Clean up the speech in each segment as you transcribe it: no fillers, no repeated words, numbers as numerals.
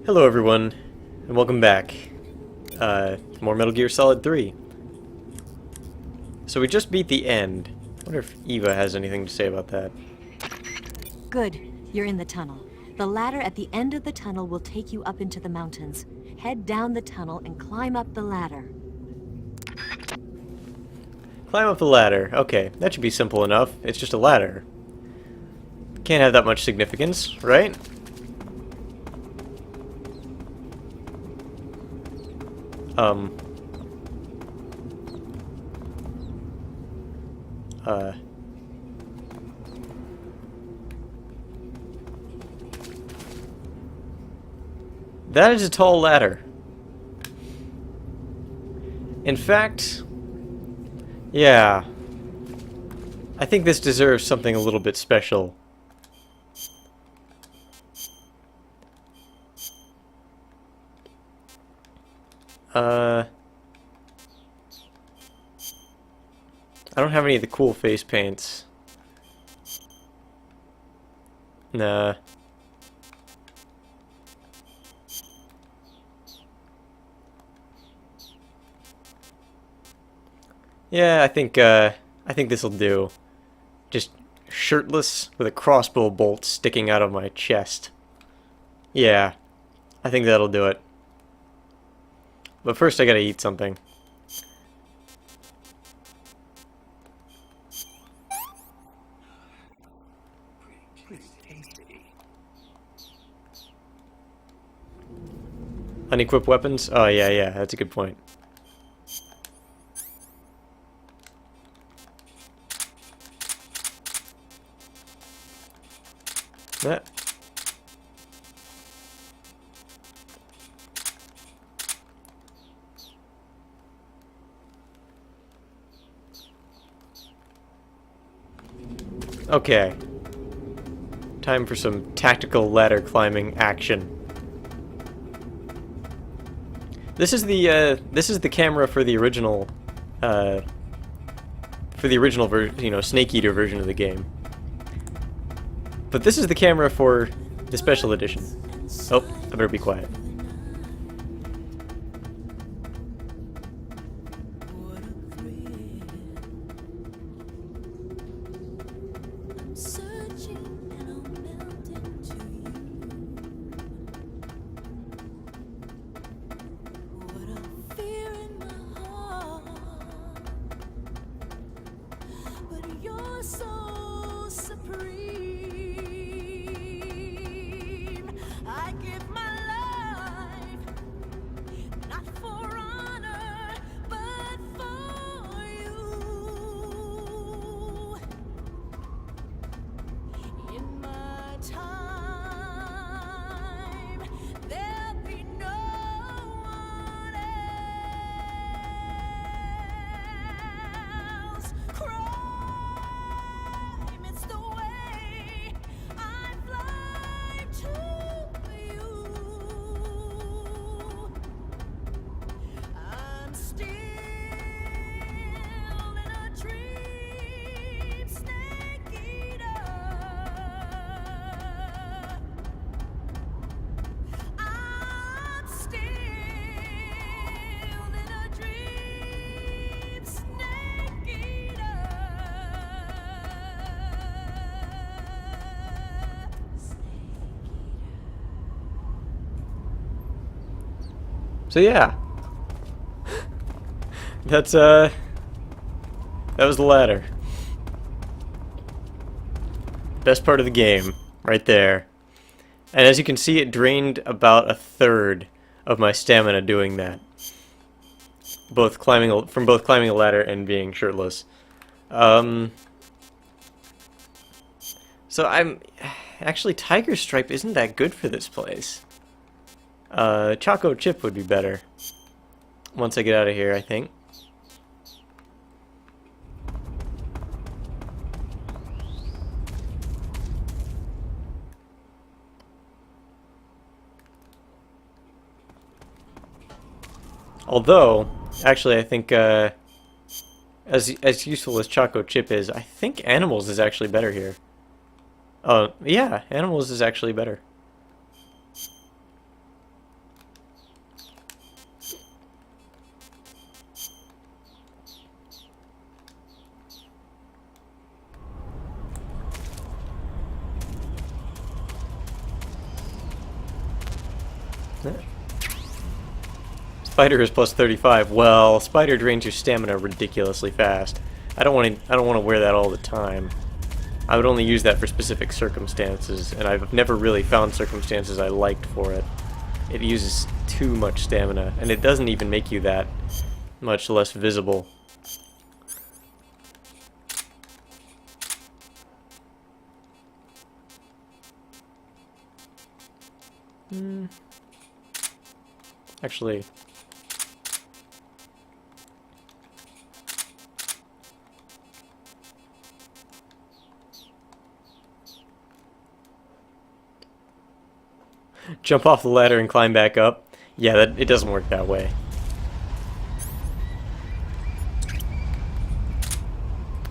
Hello everyone, and welcome back. More Metal Gear Solid 3. So we just beat the end. I wonder if Eva has anything to say about that. Good. You're in the tunnel. The ladder at the end of the tunnel will take you up into the mountains. Head down the tunnel and climb up the ladder. Climb up the ladder. Okay, that should be simple enough. It's just a ladder. Can't have that much significance, right? Um... That is a tall ladder. In fact... Yeah. I think this deserves something a little bit special. I don't have any of the cool face paints. Nah. Yeah, I think this'll do. Just shirtless with a crossbow bolt sticking out of my chest. Yeah, I think that'll do it. But first I gotta eat something. Unequipped weapons? Oh yeah, that's a good point. That. Okay. Time for some tactical ladder climbing action. This is the camera for the original version, you know, Snake Eater version of the game. But this is the camera for the special edition. Oh, I better be quiet. So yeah, that was the ladder. Best part of the game, right there. And as you can see, it drained about a third of my stamina doing that. Both climbing a ladder and being shirtless. So actually Tiger Stripe isn't that good for this place. Choco Chip would be better. Once I get out of here, I think. Although, actually, I think, as useful as Choco Chip is, I think Animals is actually better here. Yeah, Animals is actually better. Spider is plus 35. Well, Spider drains your stamina ridiculously fast. I don't want to wear that all the time. I would only use that for specific circumstances, and I've never really found circumstances I liked for it. It uses too much stamina, and it doesn't even make you that much less visible. Actually, jump off the ladder and climb back up. Yeah, it doesn't work that way.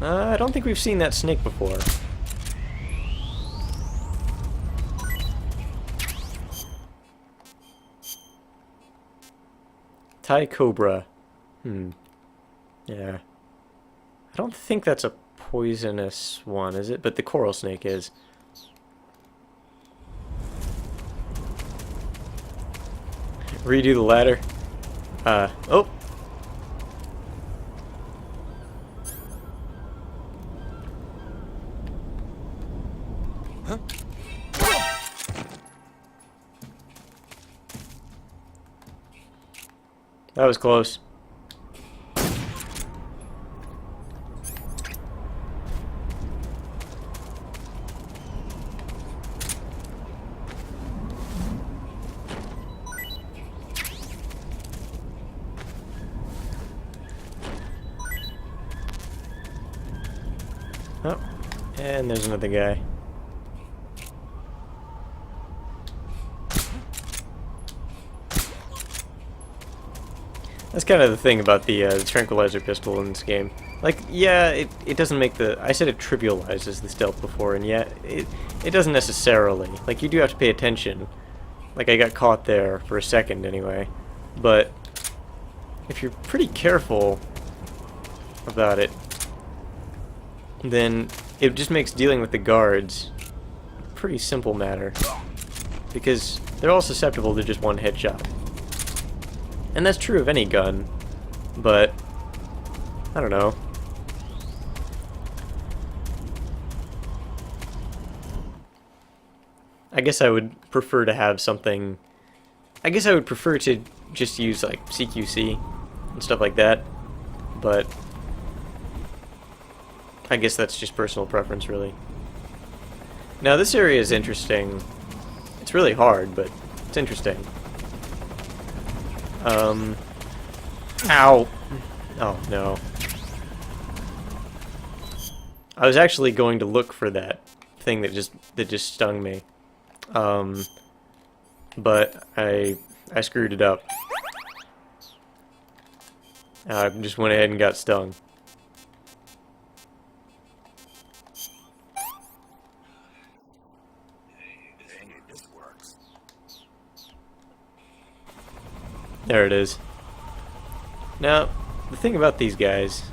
I don't think we've seen that snake before. Thai cobra. Yeah. I don't think that's a poisonous one, is it? But the coral snake is. Redo the ladder. Oh! Huh? That was close. Oh, and there's another guy. That's kind of the thing about the tranquilizer pistol in this game. Like, yeah, it doesn't make the... I said it trivializes the stealth before, and yeah, it doesn't necessarily. Like, you do have to pay attention. Like, I got caught there for a second, anyway. But if you're pretty careful about it, then it just makes dealing with the guards a pretty simple matter. Because they're all susceptible to just one headshot. And that's true of any gun, but I don't know. I guess I would prefer to have something... I guess I would prefer to just use, like, CQC and stuff like that, but I guess that's just personal preference, really. Now, this area is interesting. It's really hard, but it's interesting. Ow! Oh, no. I was actually going to look for that thing that just stung me. But I screwed it up. I just went ahead and got stung. There it is. Now, the thing about these guys...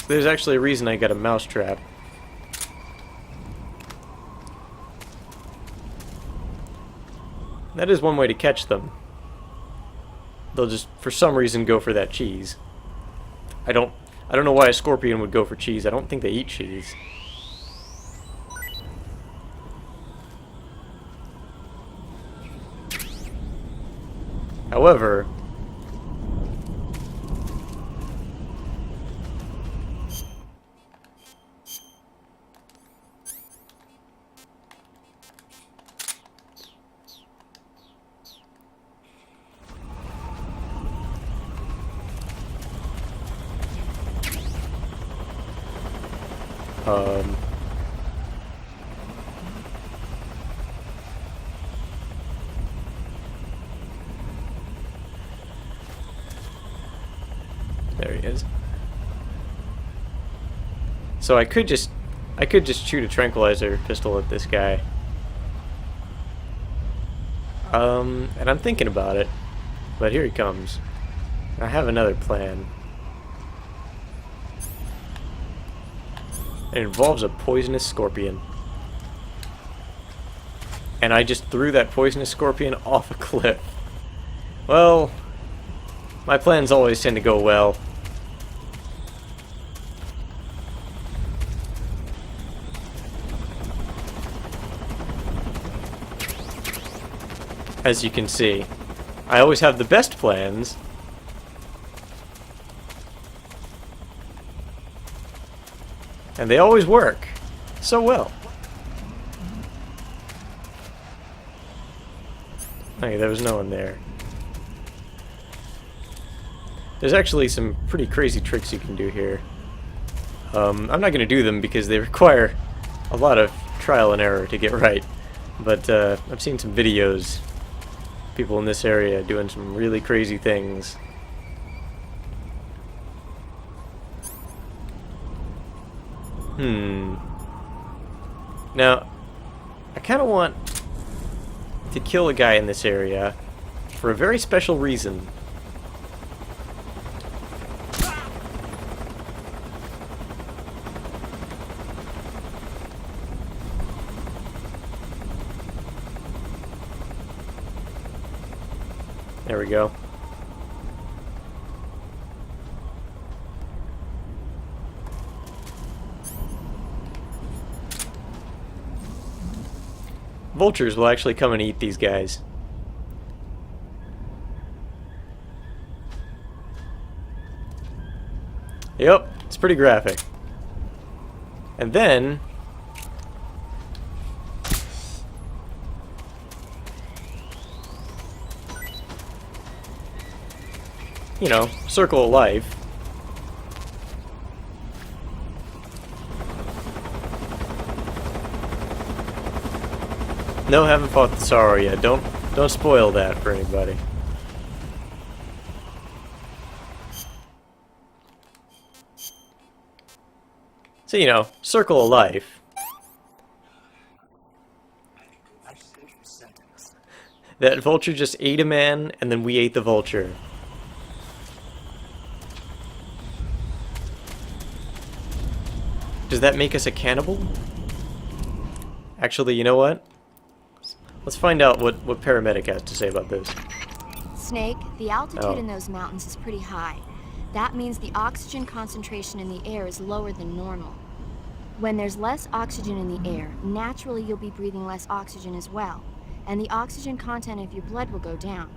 There's actually a reason I got a mousetrap. That is one way to catch them. They'll just, for some reason, go for that cheese. I don't know why a scorpion would go for cheese. I don't think they eat cheese. However, there he is. So I could just shoot a tranquilizer pistol at this guy. And I'm thinking about it, but here he comes. I have another plan. It involves a poisonous scorpion. and I just threw that poisonous scorpion off a cliff. Well, my plans always tend to go well. As you can see, I always have the best plans. And they always work so well. Hey, there was no one there. There's actually some pretty crazy tricks you can do here. I'm not going to do them because they require a lot of trial and error to get right. But I've seen some videos, people in this area doing some really crazy things. Now, I kind of want to kill a guy in this area for a very special reason. There we go. Vultures will actually come and eat these guys. Yep, it's pretty graphic. And then you know, circle of life. No, haven't fought the sorrow yet. Don't spoil that for anybody. So, you know, circle of life. That vulture just ate a man, and then we ate the vulture. Does that make us a cannibal? Actually, you know what? Let's find out what Paramedic has to say about this. Snake, the altitude Oh. in those mountains is pretty high. That means the oxygen concentration in the air is lower than normal. When there's less oxygen in the air, naturally you'll be breathing less oxygen as well, and the oxygen content of your blood will go down.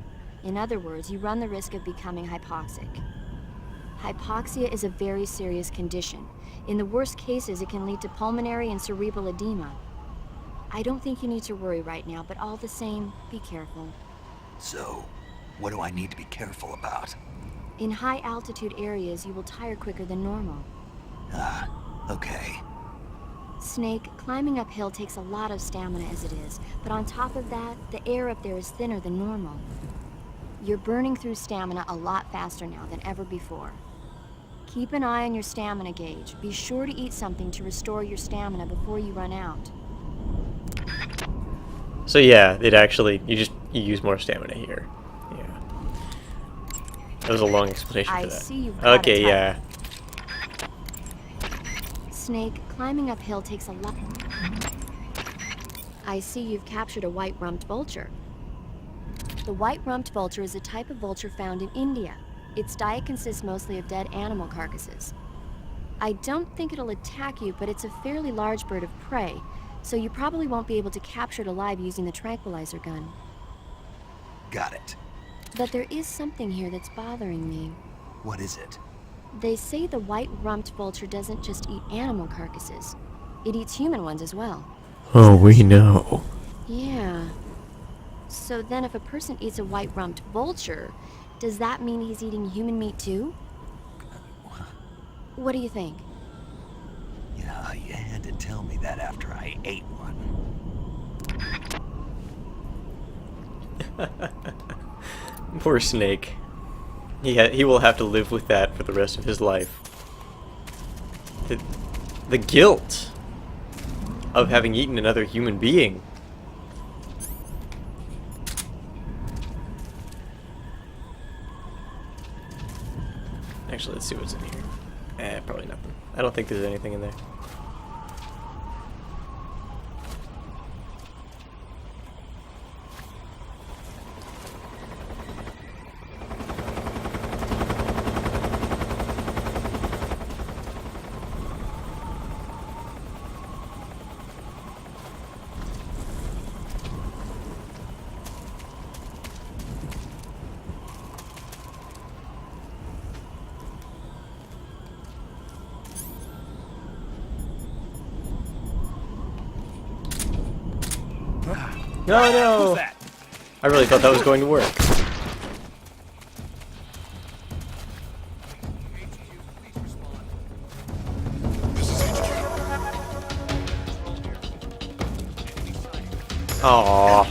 In other words, you run the risk of becoming hypoxic. Hypoxia is a very serious condition. In the worst cases, it can lead to pulmonary and cerebral edema. I don't think you need to worry right now, but all the same, be careful. So, what do I need to be careful about? In high altitude areas, you will tire quicker than normal. Ah, okay. Snake, climbing uphill takes a lot of stamina as it is, but on top of that, the air up there is thinner than normal. You're burning through stamina a lot faster now than ever before. Keep an eye on your stamina gauge. Be sure to eat something to restore your stamina before you run out. So yeah, it actually, you use more stamina here. Yeah. That was a long explanation I for that. see you've got Okay, a yeah. Snake, climbing uphill takes a lot. I see you've captured a white-rumped vulture. The white-rumped vulture is a type of vulture found in India. Its diet consists mostly of dead animal carcasses. I don't think it'll attack you, but it's a fairly large bird of prey, so you probably won't be able to capture it alive using the tranquilizer gun. Got it. But there is something here that's bothering me. What is it? They say the white-rumped vulture doesn't just eat animal carcasses. It eats human ones as well. Oh, we know. Yeah. So then if a person eats a white-rumped vulture, does that mean he's eating human meat too? What do you think? You know, you had to tell me that after I ate one. Poor Snake. He will have to live with that for the rest of his life. The guilt of having eaten another human being. Actually, let's see what's in here. Probably nothing. I don't think there's anything in there. No, no! I really thought that was going to work. Aww.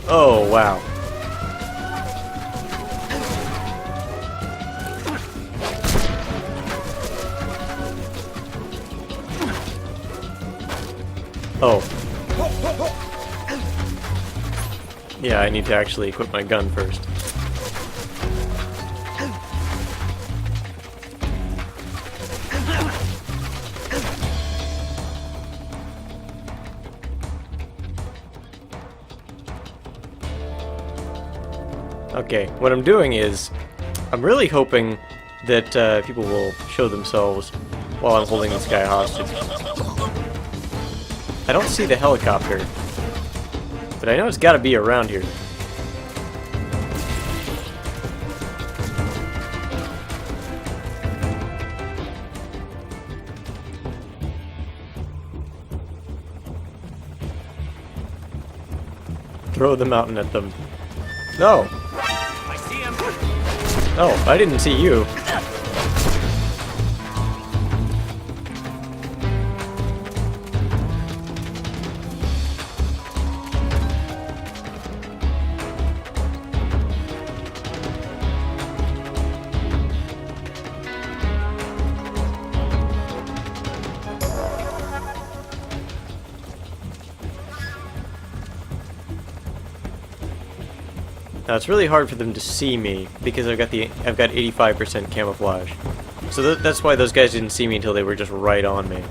Oh, wow. Oh. Yeah, I need to actually equip my gun first. Okay, what I'm doing is, I'm really hoping that people will show themselves while I'm holding this guy hostage. I don't see the helicopter, but I know it's got to be around here. Throw the mountain at them. No! I see him. Oh, I didn't see you. Now it's really hard for them to see me because I've got 85% camouflage. So that's why those guys didn't see me until they were just right on me.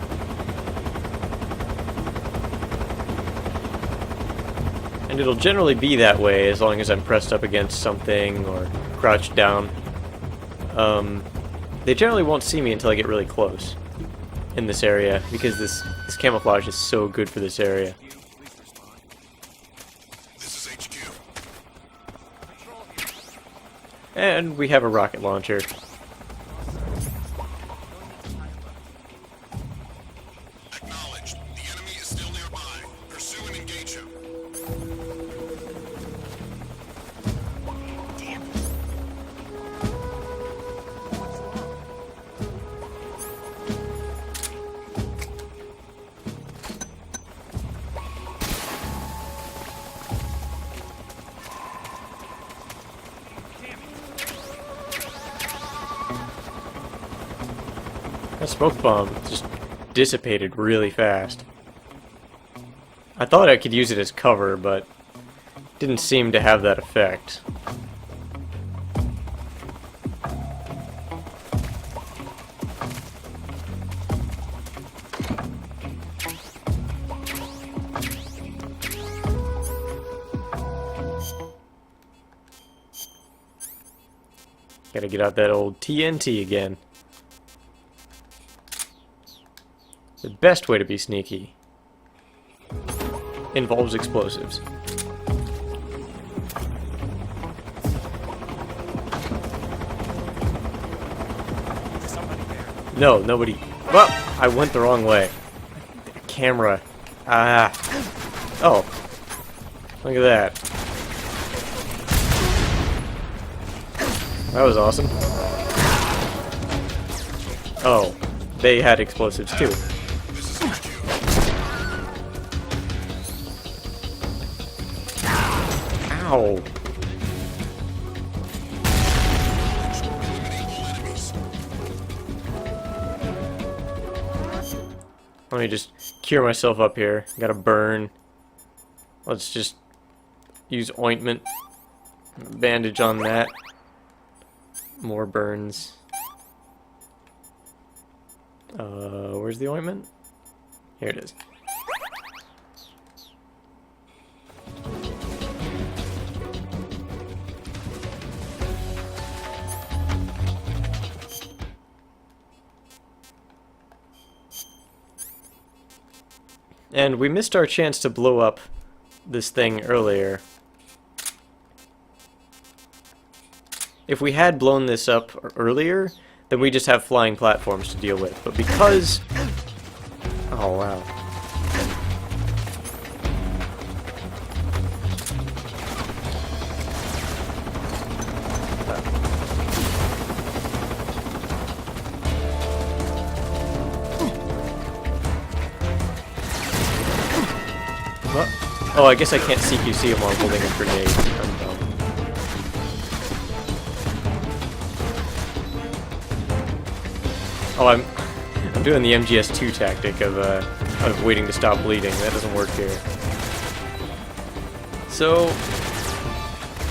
And it'll generally be that way as long as I'm pressed up against something or crouched down. They generally won't see me until I get really close in this area because this camouflage is so good for this area. And we have a rocket launcher. Acknowledged. The enemy is still nearby. Pursue and engage him. Damn. That smoke bomb just dissipated really fast. I thought I could use it as cover, but didn't seem to have that effect. Gotta get out that old TNT again. The best way to be sneaky involves explosives. No, nobody. Well, I went the wrong way. The camera. Ah. Oh. Look at that. That was awesome. Oh. They had explosives too. Ow. Let me just cure myself up here. Gotta burn. Let's just use ointment. Bandage on that. More burns. Where's the ointment? Here it is. And we missed our chance to blow up this thing earlier. If we had blown this up earlier, then we just have flying platforms to deal with. But because... Oh, wow. Oh, I guess I can't CQC him while holding a grenade. I'm dumb. Oh, I'm doing the MGS2 tactic of waiting to stop bleeding. That doesn't work here. So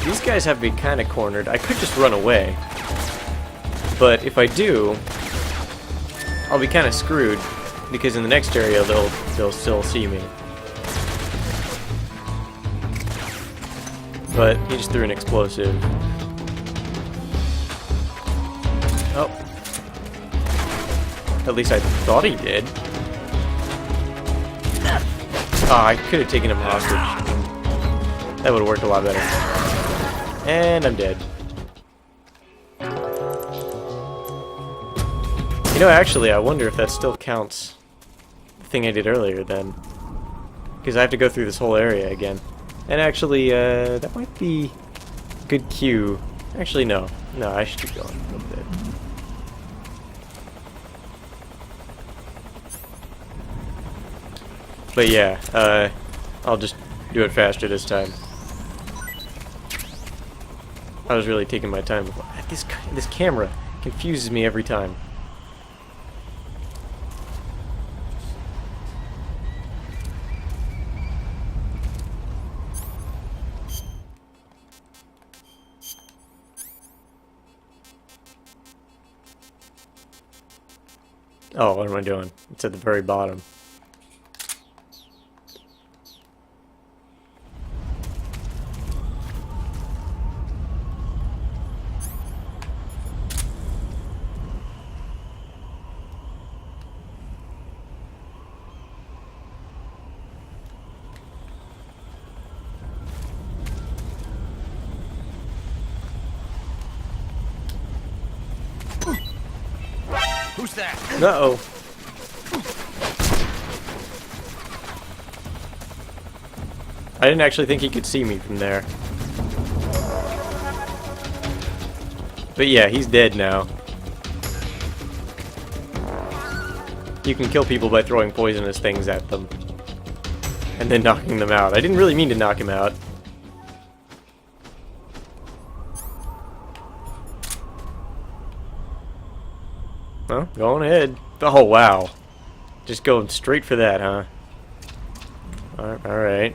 these guys have me kind of cornered. I could just run away, but if I do, I'll be kind of screwed because in the next area they'll still see me. But he just threw an explosive. Oh. At least I thought he did. Ah, I could have taken him hostage. That would have worked a lot better. And I'm dead. You know, actually, I wonder if that still counts the thing I did earlier then. Because I have to go through this whole area again. And actually, that might be a good cue. Actually, no. No, I should keep going a little bit. But yeah, I'll just do it faster this time. I was really taking my time. This camera confuses me every time. Oh, what am I doing? It's at the very bottom. Who's that? Uh-oh. I didn't actually think he could see me from there. But yeah, he's dead now. You can kill people by throwing poisonous things at them. And then knocking them out. I didn't really mean to knock him out. Well, go on ahead. Oh, wow. Just going straight for that, huh? Alright.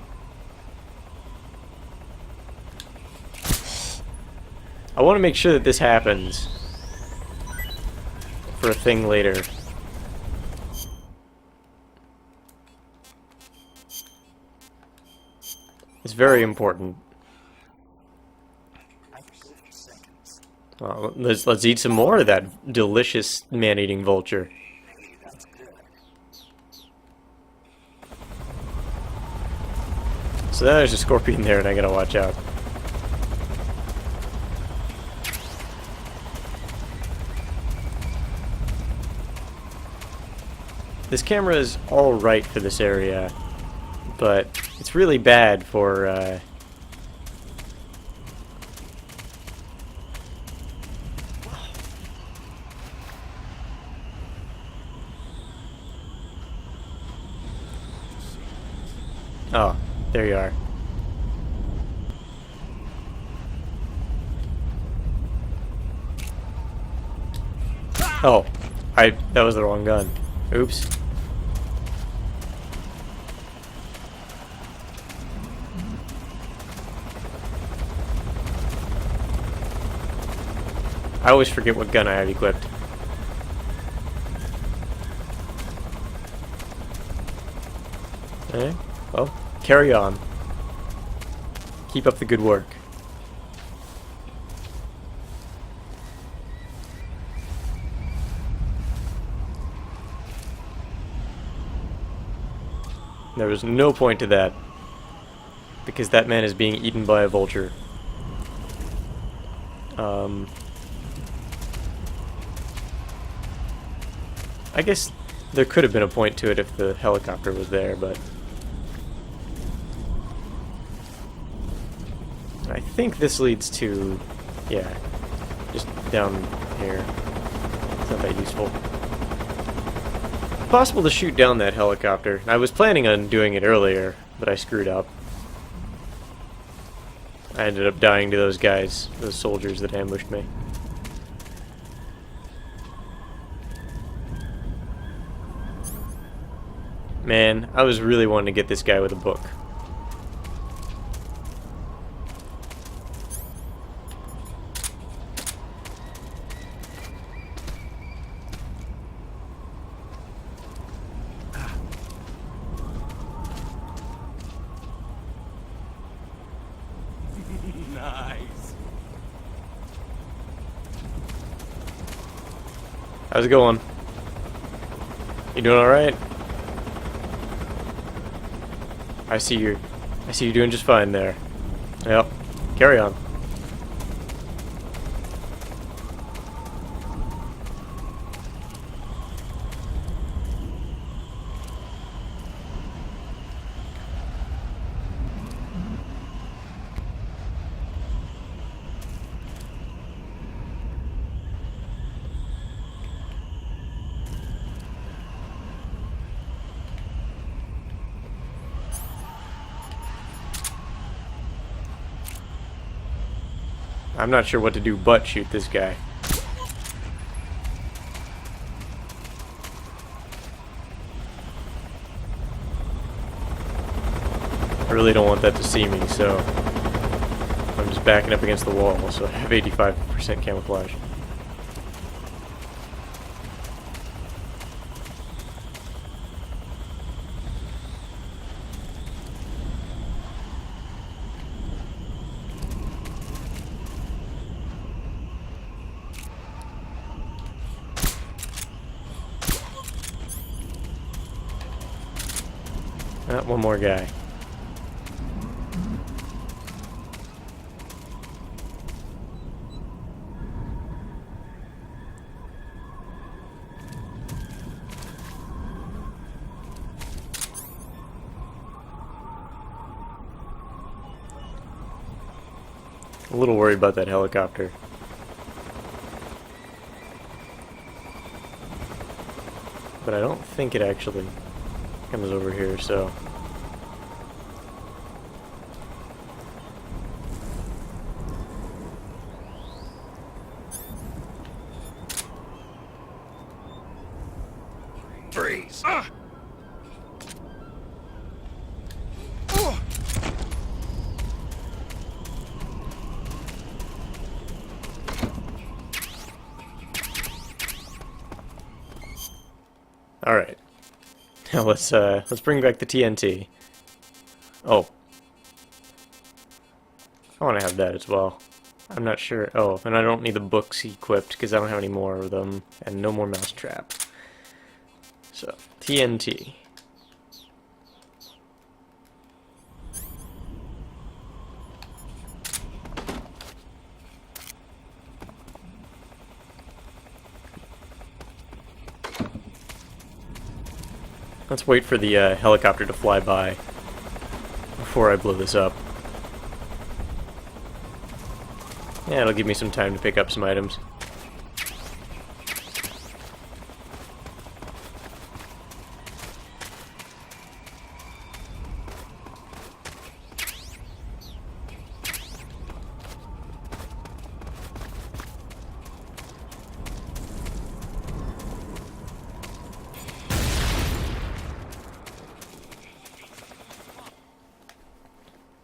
I want to make sure that this happens for a thing later. It's very important. Let's eat some more of that delicious man-eating vulture. So there's a scorpion there, and I gotta watch out. This camera is alright for this area, but it's really bad for, Oh, there you are. Oh, that was the wrong gun. Oops. I always forget what gun I have equipped. Okay, well, carry on. Keep up the good work. There was no point to that, because that man is being eaten by a vulture. I guess there could have been a point to it if the helicopter was there, but... I think this leads to... yeah, just down here. It's not that useful. Possible to shoot down that helicopter. I was planning on doing it earlier, but I screwed up. I ended up dying to those guys, those soldiers that ambushed me. Man, I was really wanting to get this guy with a book. Nice. How's it going? You doing alright? I see you doing just fine there. Yep. Carry on. I'm not sure what to do but shoot this guy. I really don't want that to see me, so I'm just backing up against the wall, so I have 85% camouflage. One more guy. A little worried about that helicopter. But I don't think it actually comes over here, so... Freeze. All right. Now let's bring back the TNT. Oh. I want to have that as well. I'm not sure. Oh, and I don't need the books equipped because I don't have any more of them, and no more mousetrap. So, TNT. Let's wait for the helicopter to fly by before I blow this up. Yeah, it'll give me some time to pick up some items.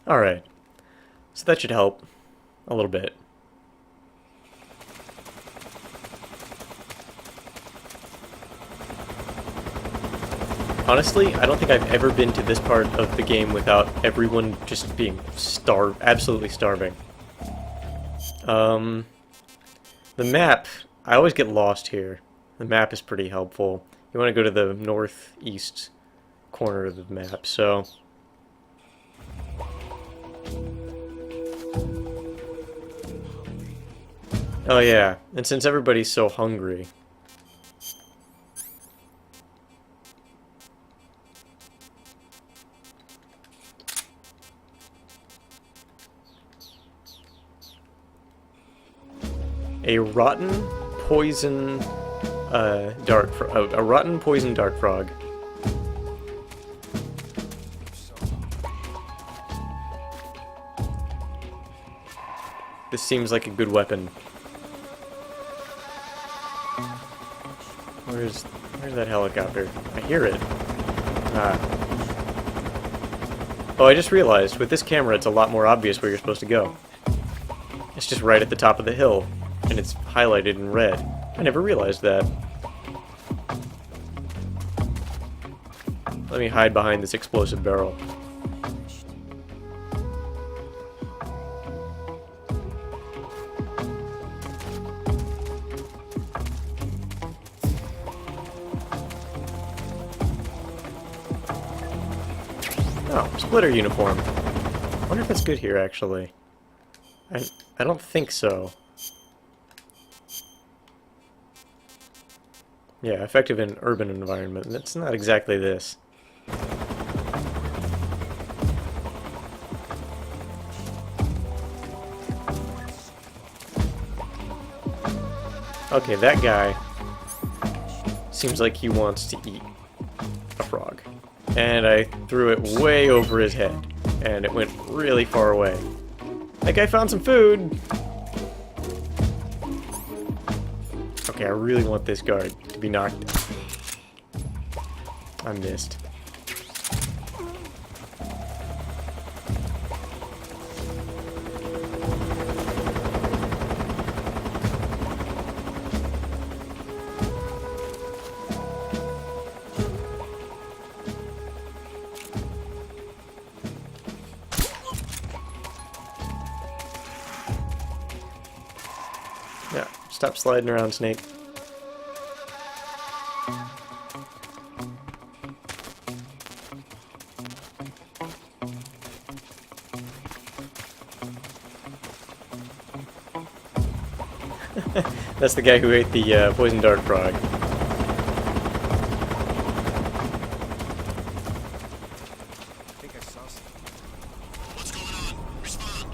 Alright, so that should help a little bit. Honestly, I don't think I've ever been to this part of the game without everyone just being absolutely starving. The map, I always get lost here. The map is pretty helpful. You want to go to the northeast corner of the map, so... Oh yeah, and since everybody's so hungry, A rotten poison a rotten poison dart frog. This seems like a good weapon. Where's that helicopter? I hear it. Ah. Oh, I just realized, with this camera it's a lot more obvious where you're supposed to go. It's just right at the top of the hill, and it's highlighted in red. I never realized that. Let me hide behind this explosive barrel. Oh, splitter uniform. I wonder if that's good here, actually. I don't think so. Yeah, effective in urban environment. That's not exactly this. Okay, that guy seems like he wants to eat a frog. And I threw it way over his head, and it went really far away. That guy found some food! Okay, I really want this guard to be knocked out. I missed. Yeah, stop sliding around, Snake. That's the guy who ate the poison dart frog. What's going on? Respond.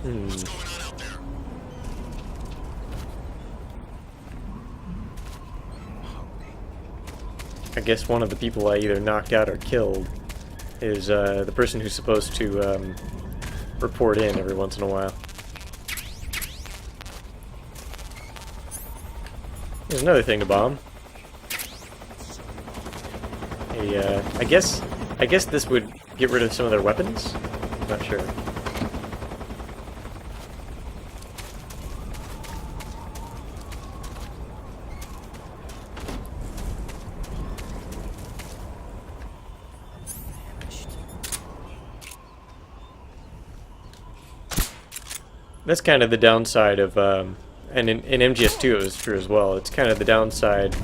What's going on out there? I guess one of the people I either knocked out or killed is the person who's supposed to report in every once in a while. There's another thing to bomb. I guess this would get rid of some of their weapons? Not sure. That's kind of the downside of, and in MGS2 it was true as well. It's kind of the downside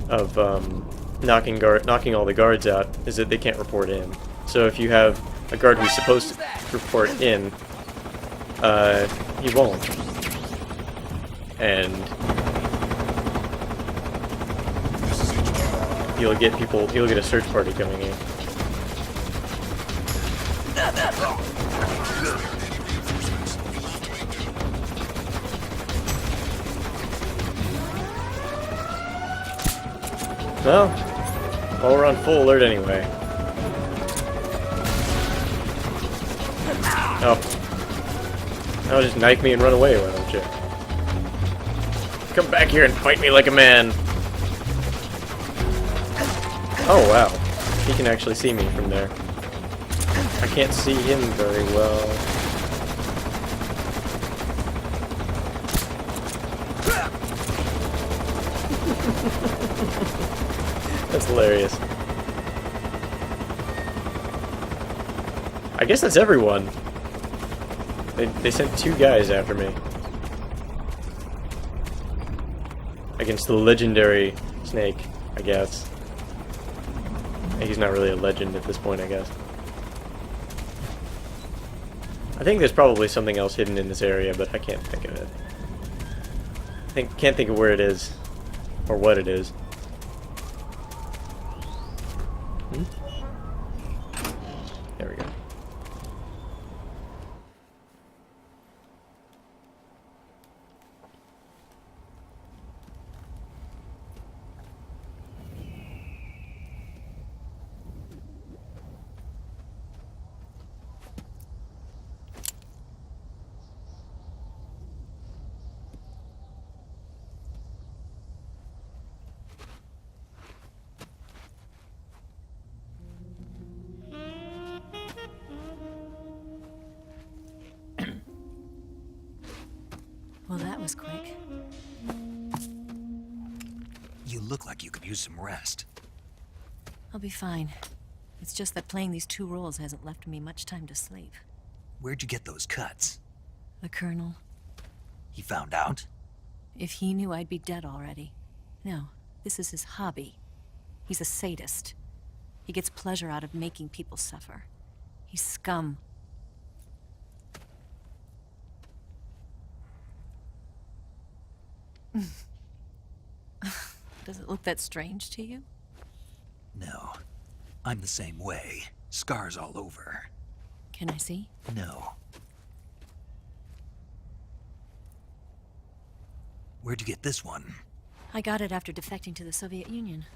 of knocking all the guards out, is that they can't report in. So if you have a guard who's supposed to report in, he won't. And you'll get a search party coming in. Well, we're on full alert anyway. Oh. Now just knife me and run away, why don't you? Come back here and fight me like a man! Oh, wow. He can actually see me from there. I can't see him very well. That's hilarious. I guess that's everyone. They sent 2 guys after me. Against the legendary Snake, I guess. He's not really a legend at this point, I guess. I think there's probably something else hidden in this area, but I can't think of it. Can't think of where it is. Or what it is. There we go. was quick. You look like you could use some rest. I'll be fine. It's just that playing these two roles hasn't left me much time to sleep. Where'd you get those cuts? The Colonel. He found out? If he knew, I'd be dead already. No, this is his hobby. He's a sadist. He gets pleasure out of making people suffer. He's scum. Does it look that strange to you? No. I'm the same way. Scars all over. Can I see? No. Where'd you get this one? I got it after defecting to the Soviet Union.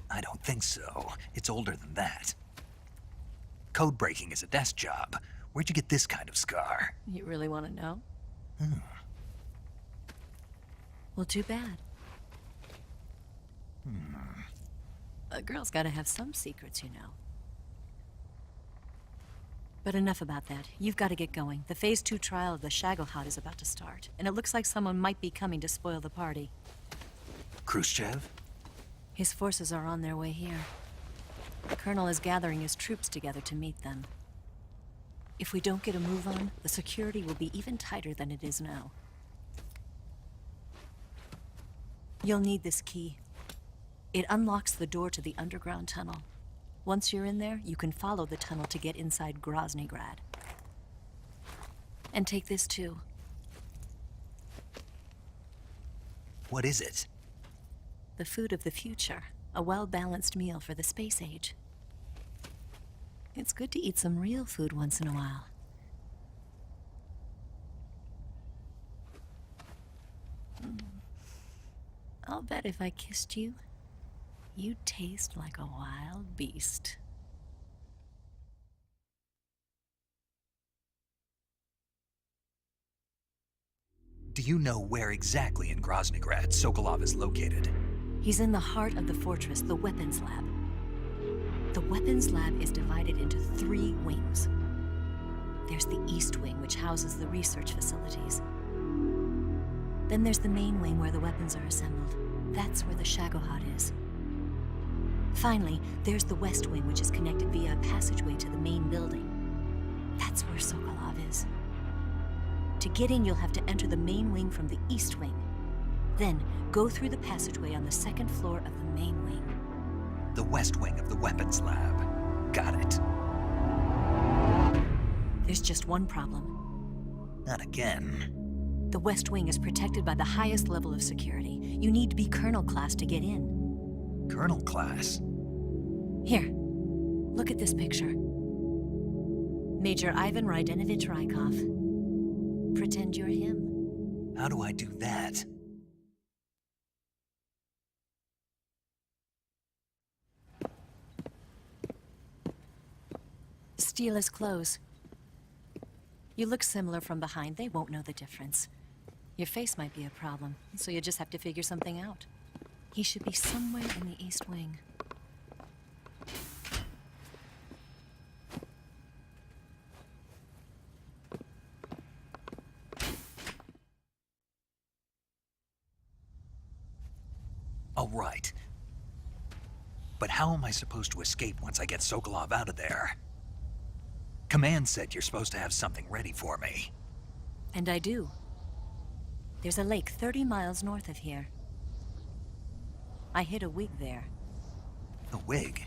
I don't think so. It's older than that. Code breaking is a desk job. Where'd you get this kind of scar? You really want to know? Well, too bad. A girl's got to have some secrets, you know. But enough about that. You've got to get going. The Phase 2 trial of the Shagohod is about to start, and it looks like someone might be coming to spoil the party. Khrushchev? His forces are on their way here. The Colonel is gathering his troops together to meet them. If we don't get a move on, the security will be even tighter than it is now. You'll need this key. It unlocks the door to the underground tunnel. Once you're in there, you can follow the tunnel to get inside Groznygrad. And take this too. What is it? The food of the future. A well-balanced meal for the space age. It's good to eat some real food once in a while. I'll bet if I kissed you, you'd taste like a wild beast. Do you know where exactly in Groznygrad Sokolov is located? He's in the heart of the fortress, the weapons lab. The weapons lab is divided into 3 wings. There's the East Wing, which houses the research facilities. Then there's the main wing where the weapons are assembled. That's where the Shagohod is. Finally, there's the West Wing, which is connected via a passageway to the main building. That's where Sokolov is. To get in, you'll have to enter the main wing from the East Wing. Then, go through the passageway on the 2nd floor of the main wing. The West Wing of the weapons lab. Got it. There's just one problem. Not again. The West Wing is protected by the highest level of security. You need to be Colonel class to get in. Colonel class? Here, look at this picture. Major Ivan Rydenovich Rykov. Pretend you're him. How do I do that? Steal his clothes. You look similar from behind. They won't know the difference. Your face might be a problem, so you just have to figure something out. He should be somewhere in the East Wing. All right. But how am I supposed to escape once I get Sokolov out of there? Command said you're supposed to have something ready for me. And I do. There's a lake 30 miles north of here. I hid a wig there. A wig?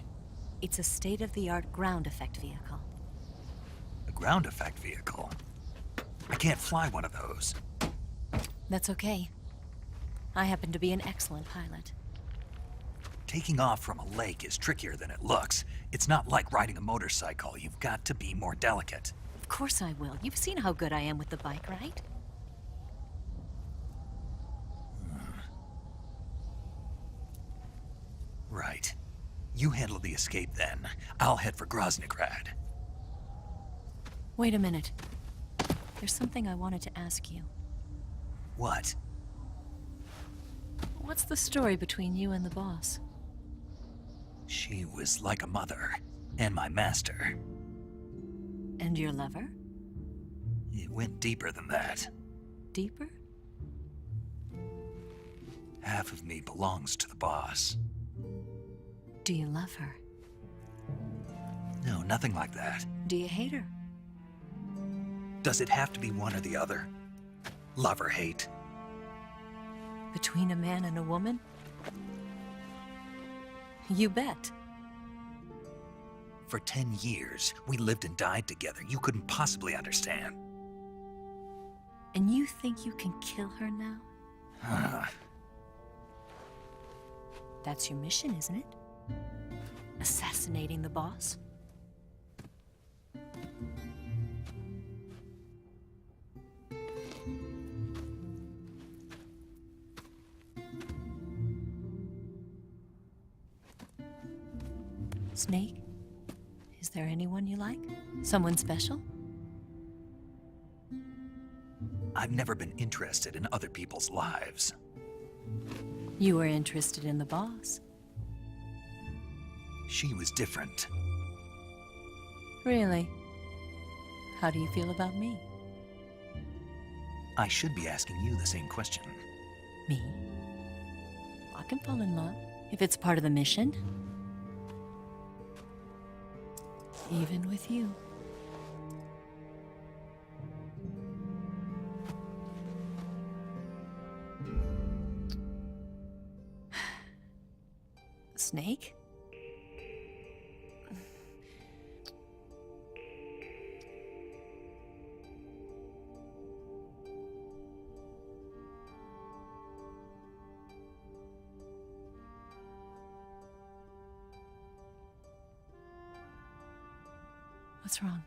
It's a state-of-the-art ground effect vehicle. A ground effect vehicle? I can't fly one of those. That's okay. I happen to be an excellent pilot. Taking off from a lake is trickier than it looks. It's not like riding a motorcycle. You've got to be more delicate. Of course I will. You've seen how good I am with the bike, right? Right. You handle the escape then. I'll head for Groznygrad. Wait a minute. There's something I wanted to ask you. What? What's the story between you and the boss? She was like a mother, and my master. And your lover? It went deeper than that. Deeper? Half of me belongs to the boss. Do you love her? No, nothing like that. Do you hate her? Does it have to be one or the other? Love or hate? Between a man and a woman? You bet. For 10 years, we lived and died together. You couldn't possibly understand. And you think you can kill her now? That's your mission, isn't it? Assassinating the boss? Snake? Is there anyone you like? Someone special? I've never been interested in other people's lives. You were interested in the boss. She was different. Really? How do you feel about me? I should be asking you the same question. Me? I can fall in love if it's part of the mission. Even with you. Snake? What's wrong?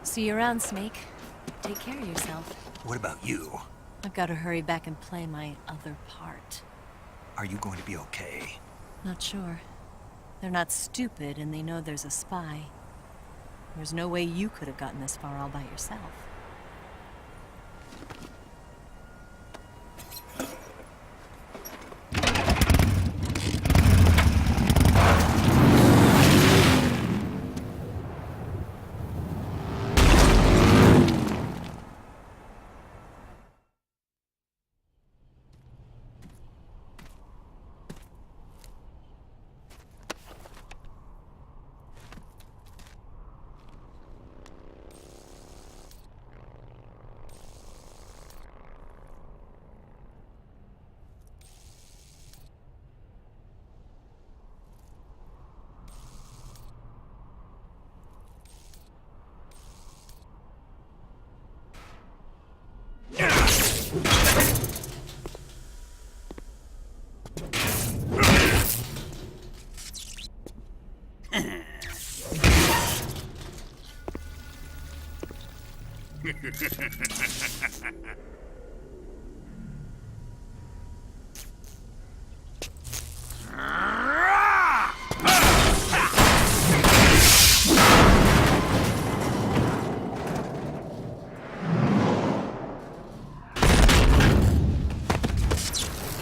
See you around, Snake. Take care of yourself. What about you? I've got to hurry back and play my other part. Are you going to be okay? Not sure. They're not stupid, and they know there's a spy. There's no way you could have gotten this far all by yourself.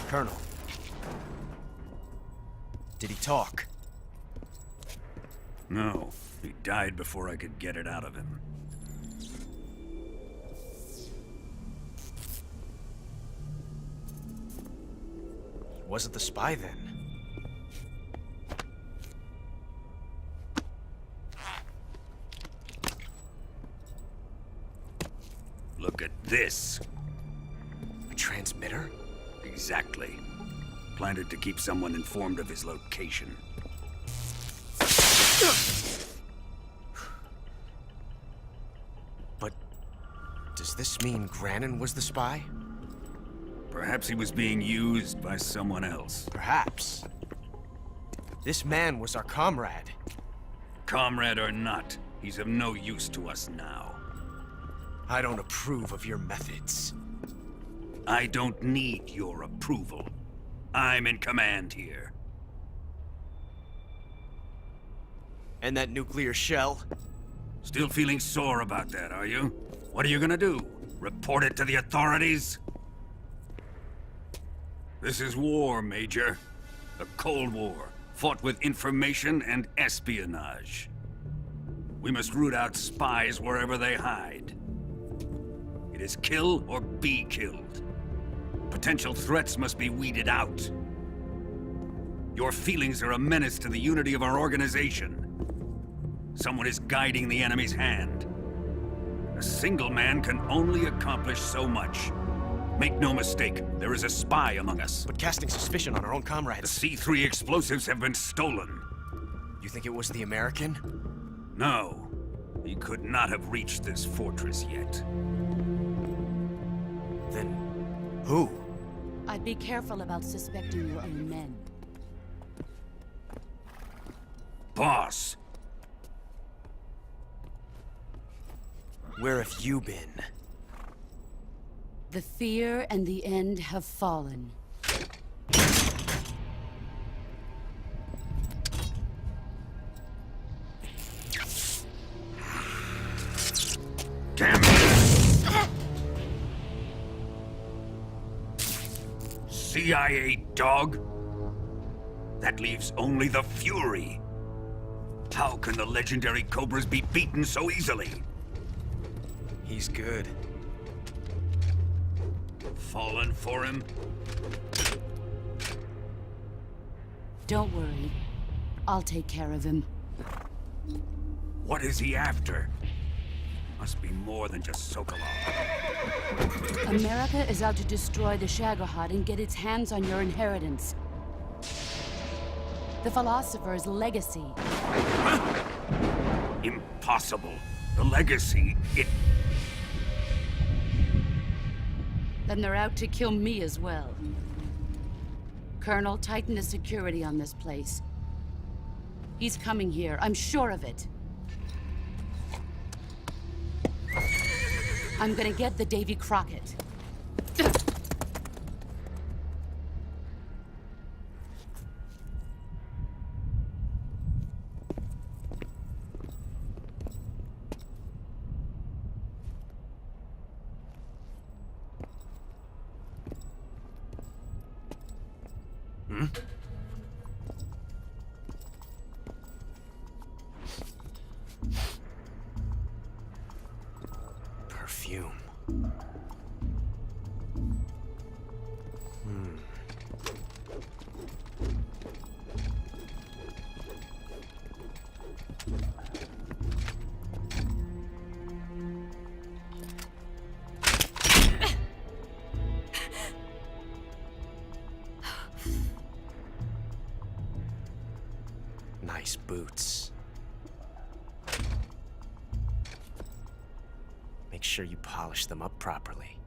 Colonel. Did he talk? No, he died before I could get it out of him. Wasn't the spy then? Look at this. A transmitter? Exactly. Planted to keep someone informed of his location. But does this mean Granin was the spy? Perhaps he was being used by someone else. Perhaps. This man was our comrade. Comrade or not, he's of no use to us now. I don't approve of your methods. I don't need your approval. I'm in command here. And that nuclear shell? Still feeling sore about that, are you? What are you gonna do? Report it to the authorities? This is war, Major. A Cold War, fought with information and espionage. We must root out spies wherever they hide. It is kill or be killed. Potential threats must be weeded out. Your feelings are a menace to the unity of our organization. Someone is guiding the enemy's hand. A single man can only accomplish so much. Make no mistake, there is a spy among us. But casting suspicion on our own The comrades. C3 explosives have been stolen. You think it was the American? No, he could not have reached this fortress yet. Then, who? I'd be careful about suspecting your own men. Boss, Where have you been? The fear and the end have fallen. damn it! CIA dog? That leaves only the Fury. How can the legendary Cobras be beaten so easily? He's good. Fallen for him? Don't worry. I'll take care of him. What is he after? Must be more than just Sokolov. America is out to destroy the Shagohod and get its hands on your inheritance. The philosopher's legacy. Impossible. The legacy, Then they're out to kill me as well. Colonel, tighten the security on this place. He's coming here, I'm sure of it. I'm gonna get the Davy Crockett. Perfume. Nice boots. Make sure you polish them up properly.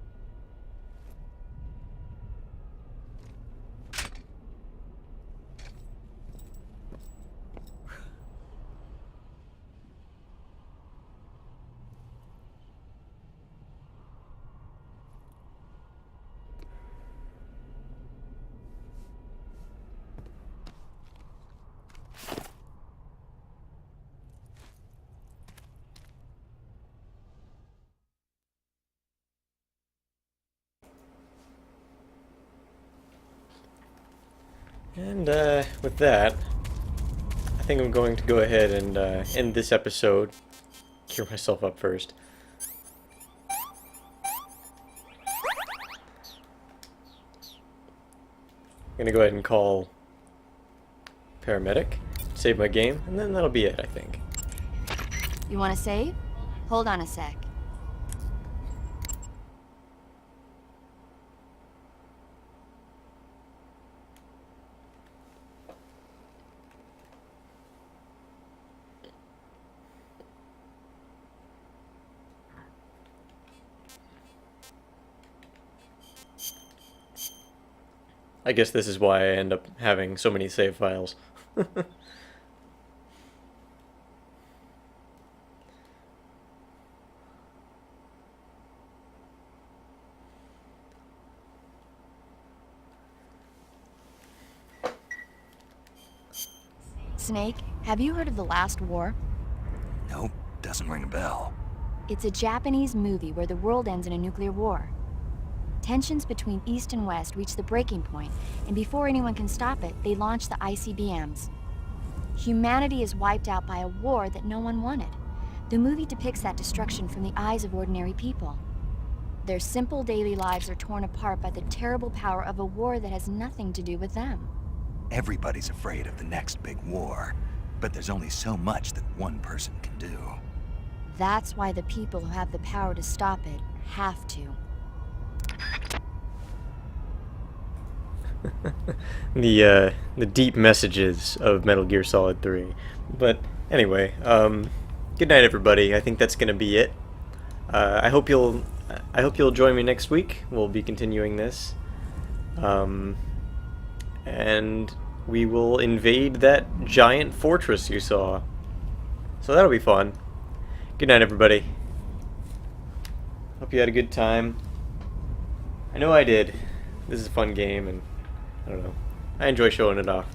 And with that, I think I'm going to go ahead and end this episode. Cure myself up first. I'm gonna go ahead and call paramedic, save my game, and then that'll be it, I think. You want to save? Hold on a sec. I guess this is why I end up having so many save files. Snake, have you heard of The Last War? Nope, doesn't ring a bell. It's a Japanese movie where the world ends in a nuclear war. Tensions between East and West reach the breaking point, and before anyone can stop it, they launch the ICBMs. Humanity is wiped out by a war that no one wanted. The movie depicts that destruction from the eyes of ordinary people. Their simple daily lives are torn apart by the terrible power of a war that has nothing to do with them. Everybody's afraid of the next big war, but there's only so much that one person can do. That's why the people who have the power to stop it have to. The deep messages of Metal Gear Solid 3. But anyway, good night, everybody. I think that's gonna be it. I hope you'll join me next week. We'll be continuing this, and we will invade that giant fortress you saw. So that'll be fun. Good night, everybody. Hope you had a good time. I know I did. This is a fun game, and I don't know. I enjoy showing it off.